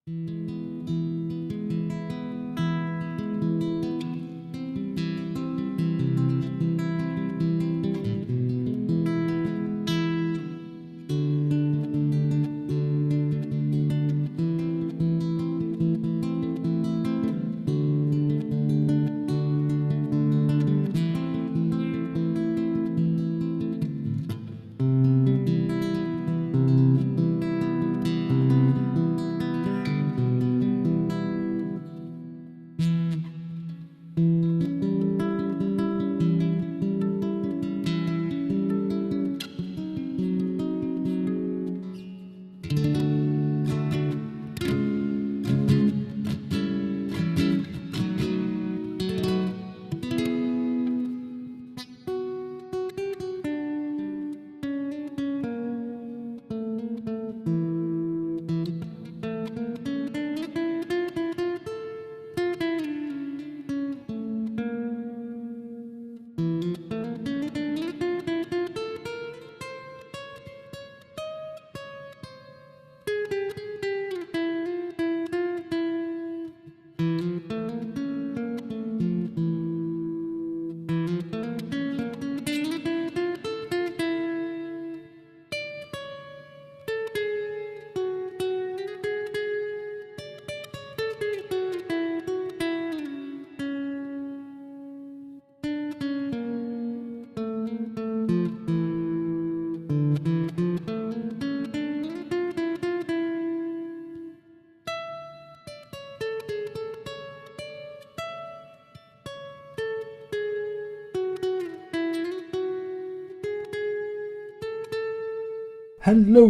Hello,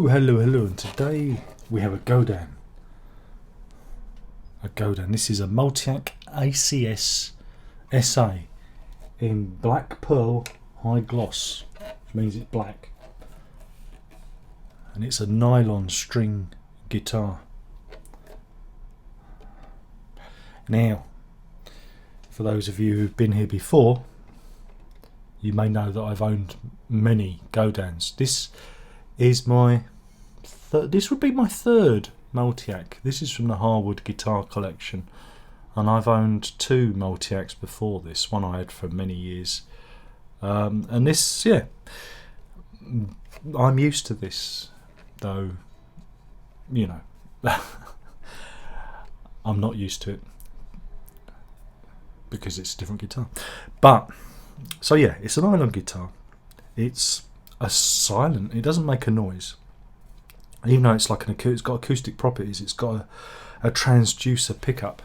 and today we have a Godin. This is a Multiac ACS SA in black pearl high gloss, which means it's black. And it's a nylon string guitar. Now, for those of you who've been here before, you may know that I've owned many Godins. This would be my third Multiac. This is from the Harwood guitar collection, and I've owned two Multiacs before this. One I had for many years, and this, yeah, I'm used to this, though, you know, I'm not used to it because it's a different guitar. But so yeah, it's an nylon guitar. It's a silent, it doesn't make a noise, even though it's like it's got acoustic properties. It's got a transducer pickup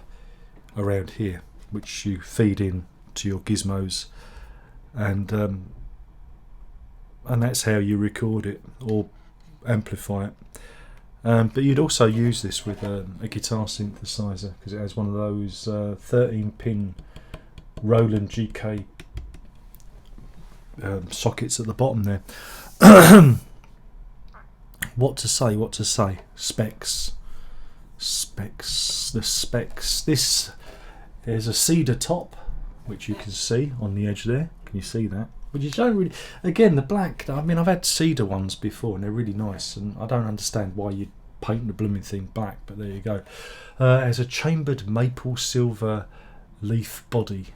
around here which you feed in to your gizmos, and that's how you record it or amplify it. But you'd also use this with a guitar synthesizer, because it has one of those 13-pin Roland GK sockets at the bottom there. What to say? Specs. The specs. This is a cedar top, which you can see on the edge there. Can you see that? Which you don't really. Again, the black. I mean, I've had cedar ones before, and they're really nice. And I don't understand why you paint the blooming thing black, but there you go. It has a chambered maple silver leaf body,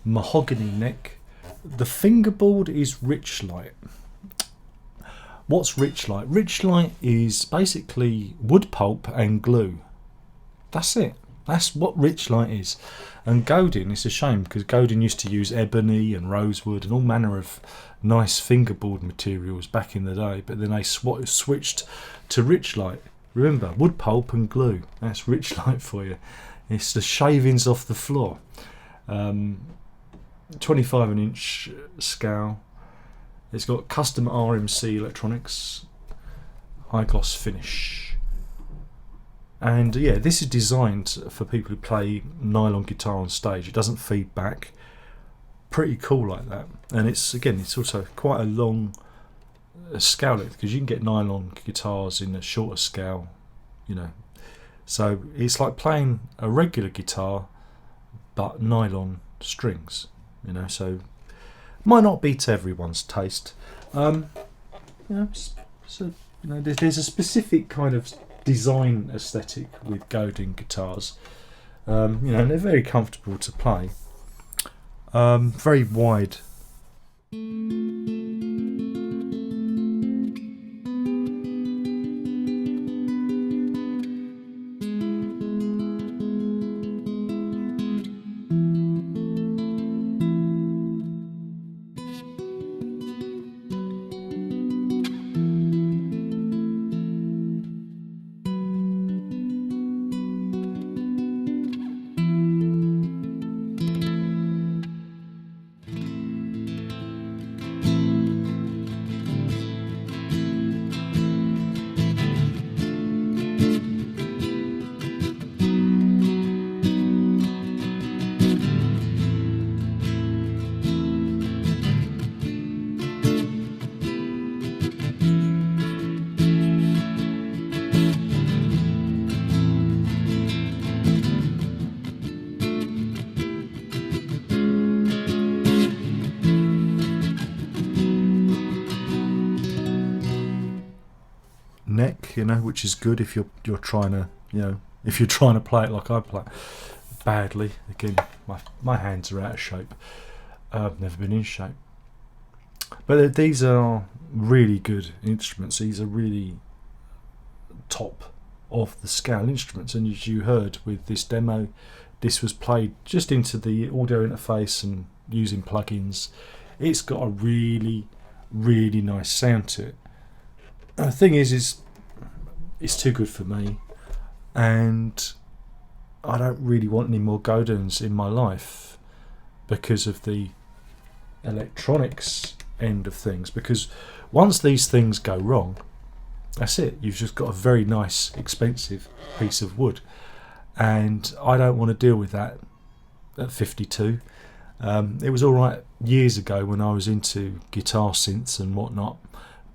mahogany neck. The fingerboard is Richlight. What's Richlight? Richlight is basically wood pulp and glue. That's it. That's what Richlight is. And Godin, it's a shame, because Godin used to use ebony and rosewood and all manner of nice fingerboard materials back in the day, but then they switched to Richlight. Remember, wood pulp and glue. That's Richlight for you. It's the shavings off the floor. 25-inch scale. It's got custom RMC electronics, high gloss finish, and yeah, this is designed for people who play nylon guitar on stage. It doesn't feed back. Pretty cool like that. And it's also quite a long scale length, because you can get nylon guitars in a shorter scale, you know. So it's like playing a regular guitar but nylon strings, you know. So might not be to everyone's taste. You know, so, you know, there's a specific kind of design aesthetic with Godin guitars. You know, and they're very comfortable to play. Very wide. Neck, you know, which is good if you're trying to, you know, if you're trying to play it like I play badly. Again, my hands are out of shape. I've never been in shape. But these are really good instruments. These are really top of the scale instruments, and as you heard with this demo, this was played just into the audio interface and using plugins. It's got a really nice sound to it. The thing is it's too good for me, and I don't really want any more Godins in my life because of the electronics end of things. Because once these things go wrong, that's it. You've just got a very nice, expensive piece of wood, and I don't want to deal with that at 52. It was all right years ago when I was into guitar synths and whatnot,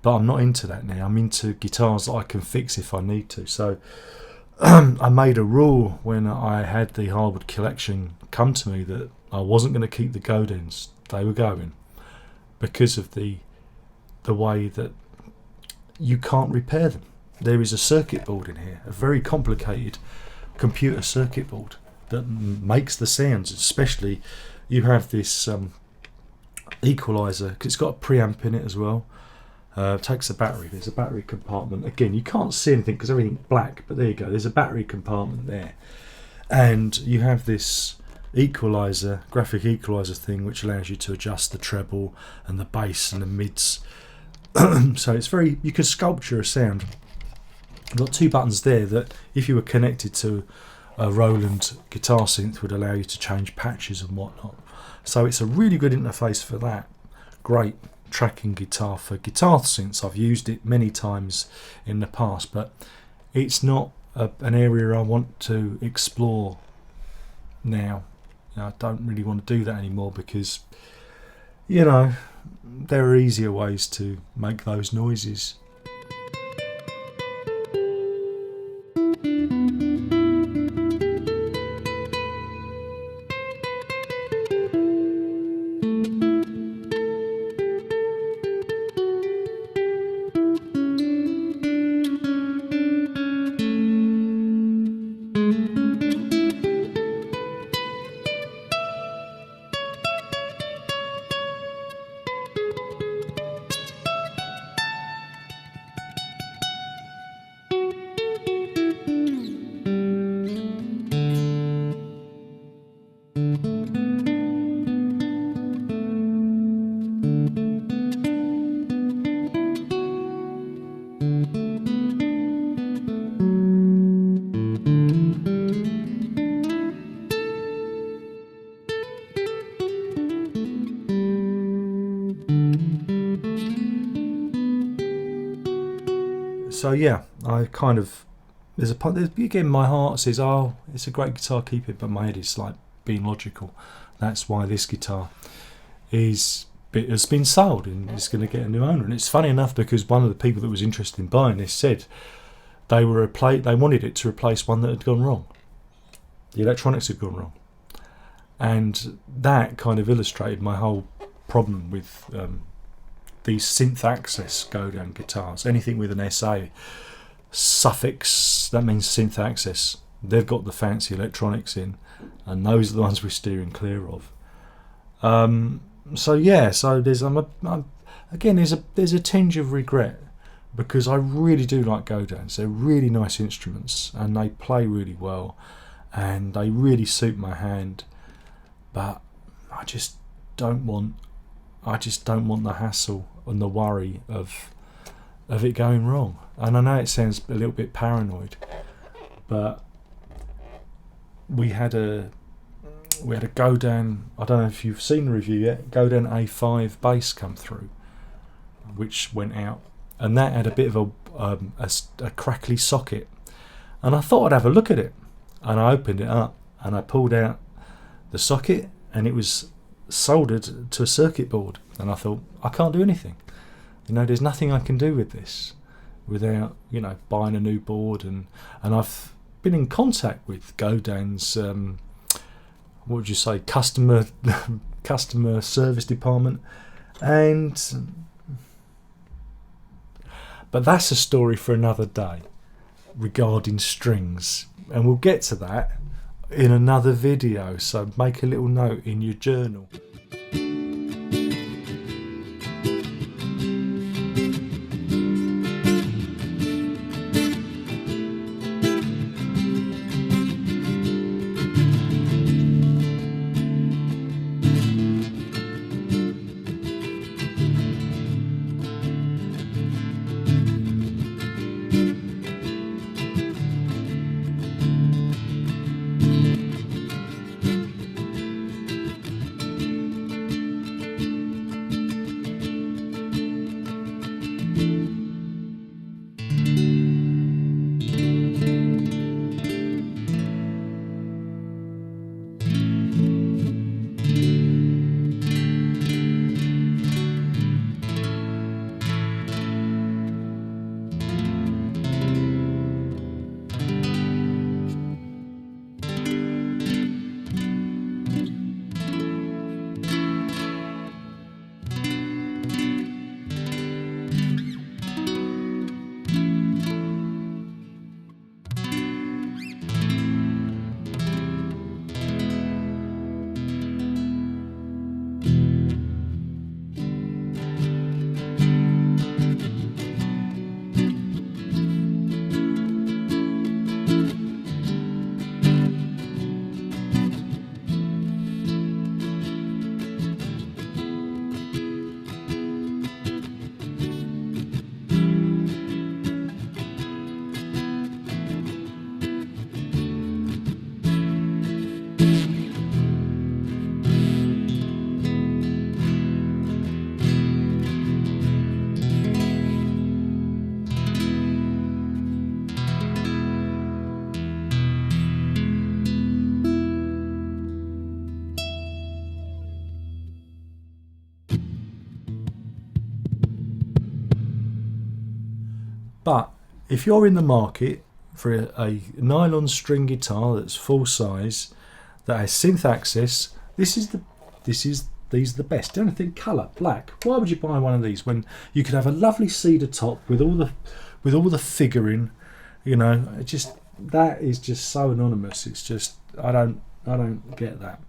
but I'm not into that now. I'm into guitars that I can fix if I need to. So I made a rule when I had the Harwood collection come to me that I wasn't going to keep the Godins. They were going because of the way that you can't repair them. There is a circuit board in here, a very complicated computer circuit board that makes the sounds. Especially, you have this equalizer, because it's got a preamp in it as well. Takes a battery. There's a battery compartment. Again, you can't see anything because everything's black, but there you go. There's a battery compartment there, and you have this equalizer, graphic equalizer thing, which allows you to adjust the treble and the bass and the mids. So it's very, you can sculpture a sound. I've got two buttons there that, if you were connected to a Roland guitar synth, would allow you to change patches and whatnot. So it's a really good interface for that. Great tracking guitar for guitar synths. I've used it many times in the past, but it's not an area I want to explore now. You know, I don't really want to do that anymore because, you know, there are easier ways to make those noises. So yeah, I kind of, again, my heart says, oh, it's a great guitar, keep it, but my head is like being logical. That's why this guitar has been sold and it's going to get a new owner. And it's funny enough because one of the people that was interested in buying this said they wanted it to replace one that had gone wrong. The electronics had gone wrong, and that kind of illustrated my whole problem with these synth access Godin guitars. Anything with an SA suffix, So that means synth access. They've got the fancy electronics in, and those are the ones we're steering clear of. So yeah, so there's again there's a tinge of regret, because I really do like Godins. They're really nice instruments and they play really well and they really suit my hand, but I just don't want the hassle and the worry of it going wrong. And I know it sounds a little bit paranoid, but we had a Godin, I don't know if you've seen the review yet, Godin A5 bass come through, which went out, and that had a bit of a crackly socket, and I thought I'd have a look at it, and I opened it up and I pulled out the socket and it was soldered to a circuit board, and I thought, I can't do anything, there's nothing I can do with this without buying a new board. And I've been in contact with Godin's what would you say, customer service department, but that's a story for another day regarding strings, and we'll get to that in another video, so make a little note in your journal. But if you're in the market for a nylon string guitar that's full size, that has synth access, these are the best. Don't think colour, black. Why would you buy one of these when you could have a lovely cedar top with all the figuring? That is just so anonymous. It's just I don't get that.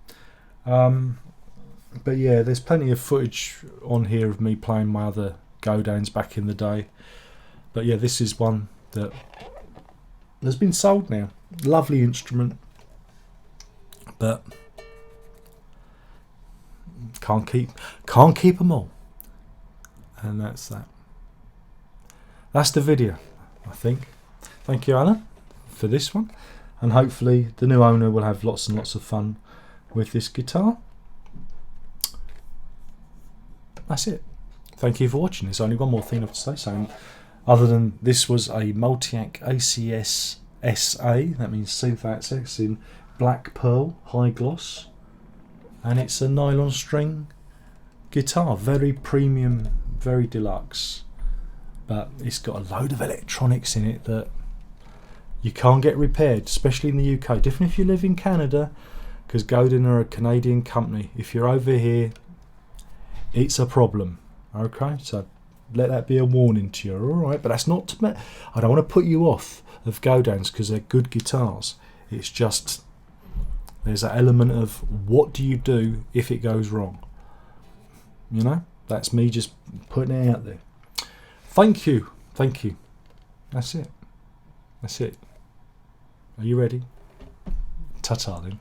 But yeah, there's plenty of footage on here of me playing my other Godins back in the day. But yeah, this is one that has been sold now. Lovely instrument, but can't keep them all. And that's that. That's the video, I think. Thank you, Alan, for this one, and hopefully the new owner will have lots and lots of fun with this guitar. That's it. Thank you for watching. There's only one more thing I have to say. So, other than this was a Multiac ACS SA, that means synth access, in black pearl, high gloss, and it's a nylon string guitar, very premium, very deluxe, but it's got a load of electronics in it that you can't get repaired, especially in the UK. Different if you live in Canada, because Godin are a Canadian company. If you're over here, it's a problem. Okay, so let that be a warning to you. All right, but that's not to. I don't want to put you off of Godins because they're good guitars. It's just there's an element of what do you do if it goes wrong. You know, that's me just putting it out there. Thank you. That's it. Are you ready? Ta-ta then.